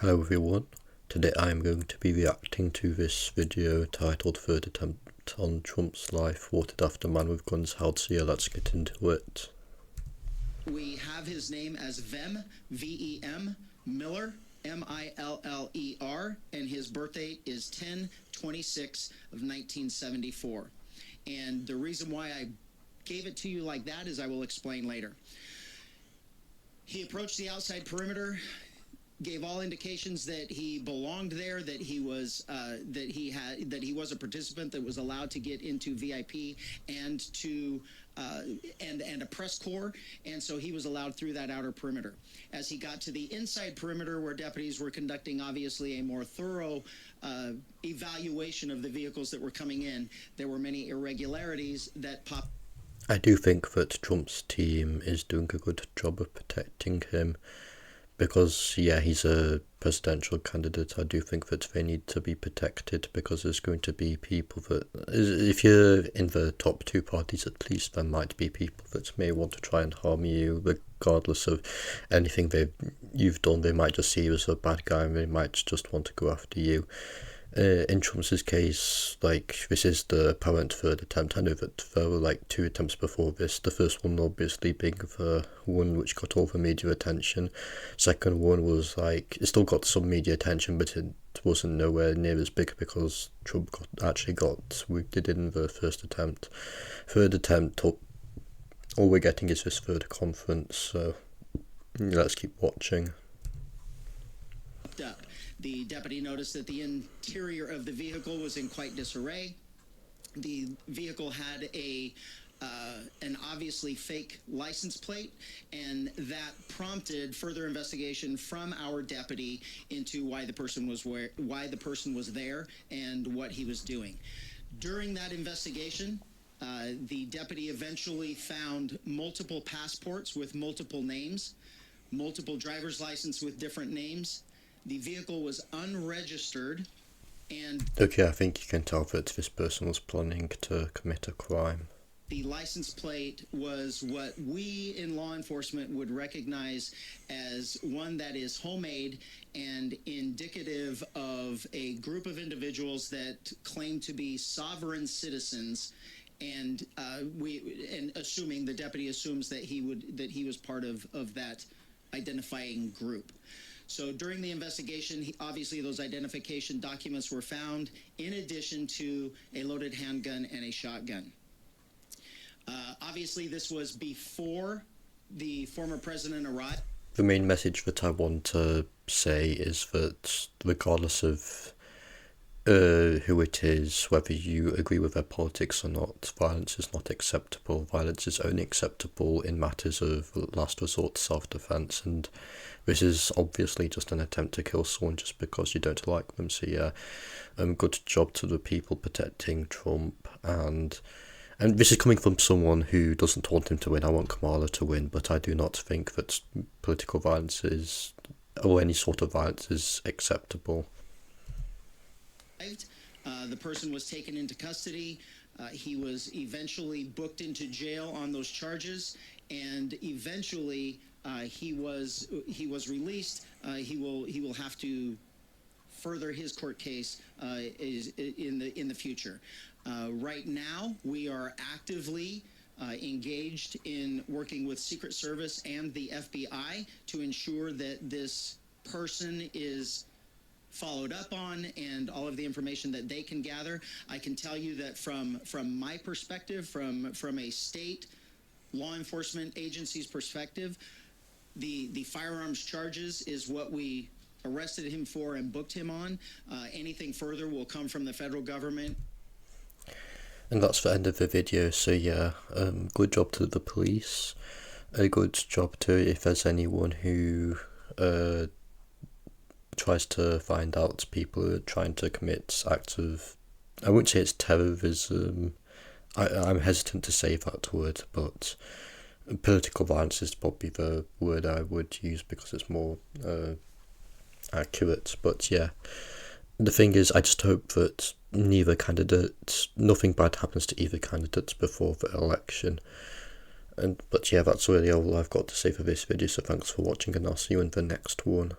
Hello everyone, today I am going to be reacting to this video titled Third Attempt on Trump's Life Thwarted After Man with Guns Held, so yeah, let's get into it. We have his name as Vem, V-E-M, Miller, M-I-L-L-E-R, and his birth date is 10/26 of 1974. And the reason why I gave it to you like that is I will explain later. He approached the outside perimeter, gave all indications that he belonged there, that he was he was a participant that was allowed to get into VIP and to and a press corps, and so he was allowed through that outer perimeter. As he got to the inside perimeter, where deputies were conducting obviously a more thorough evaluation of the vehicles that were coming in, there were many irregularities that popped. I do think that Trump's team is doing a good job of protecting him. Because, yeah, he's a presidential candidate. I do think that they need to be protected because there's going to be people that, if you're in the top two parties at least, there might be people that may want to try and harm you regardless of anything you've done. They might just see you as a bad guy and they might just want to go after you. In Trump's case, this is the apparent third attempt. I know that there were two attempts before this. The first one obviously being the one which got all the media attention. Second one was it still got some media attention, but it wasn't nowhere near as big because Trump actually got wounded in the first attempt. Third attempt, all we're getting is this third conference, so let's keep watching. Up. The deputy noticed that the interior of the vehicle was in quite disarray. The vehicle had an obviously fake license plate, and that prompted further investigation from our deputy into why the person was there, and what he was doing. During that investigation, the deputy eventually found multiple passports with multiple names, multiple driver's license with different names. The vehicle was unregistered, and okay, I think you can tell that this person was planning to commit a crime. The license plate was what we in law enforcement would recognize as one that is homemade and indicative of a group of individuals that claim to be sovereign citizens, and assuming the deputy assumes that he was part of that identifying group. So during the investigation, obviously those identification documents were found, in addition to a loaded handgun and a shotgun. Obviously, this was before the former president arrived. The main message that I want to say is that regardless of who it is, whether you agree with their politics or not, violence is not acceptable. Violence is only acceptable in matters of last resort self-defense, and this is obviously just an attempt to kill someone just because you don't like them. So yeah, good job to the people protecting Trump, and this is coming from someone who doesn't want him to win. I want Kamala to win, but I do not think that political violence or any sort of violence is acceptable. The person was taken into custody. He was eventually booked into jail on those charges, and eventually he was released. He will have to further his court case in the future. Right now, we are actively engaged in working with Secret Service and the FBI to ensure that this person is followed up on, and all of the information that they can gather. I can tell you that from my perspective, from a state law enforcement agency's perspective, the firearms charges is what we arrested him for and booked him on. Anything further will come from the federal government. And that's the end of the video, so yeah, good job to the police. A good job to if there's anyone who tries to find out people who are trying to commit acts of, I wouldn't say it's terrorism, I'm hesitant to say that word, but political violence is probably the word I would use because it's more accurate. But yeah, the thing is, I just hope that nothing bad happens to either candidate before the election. But yeah, that's really all I've got to say for this video, so thanks for watching and I'll see you in the next one.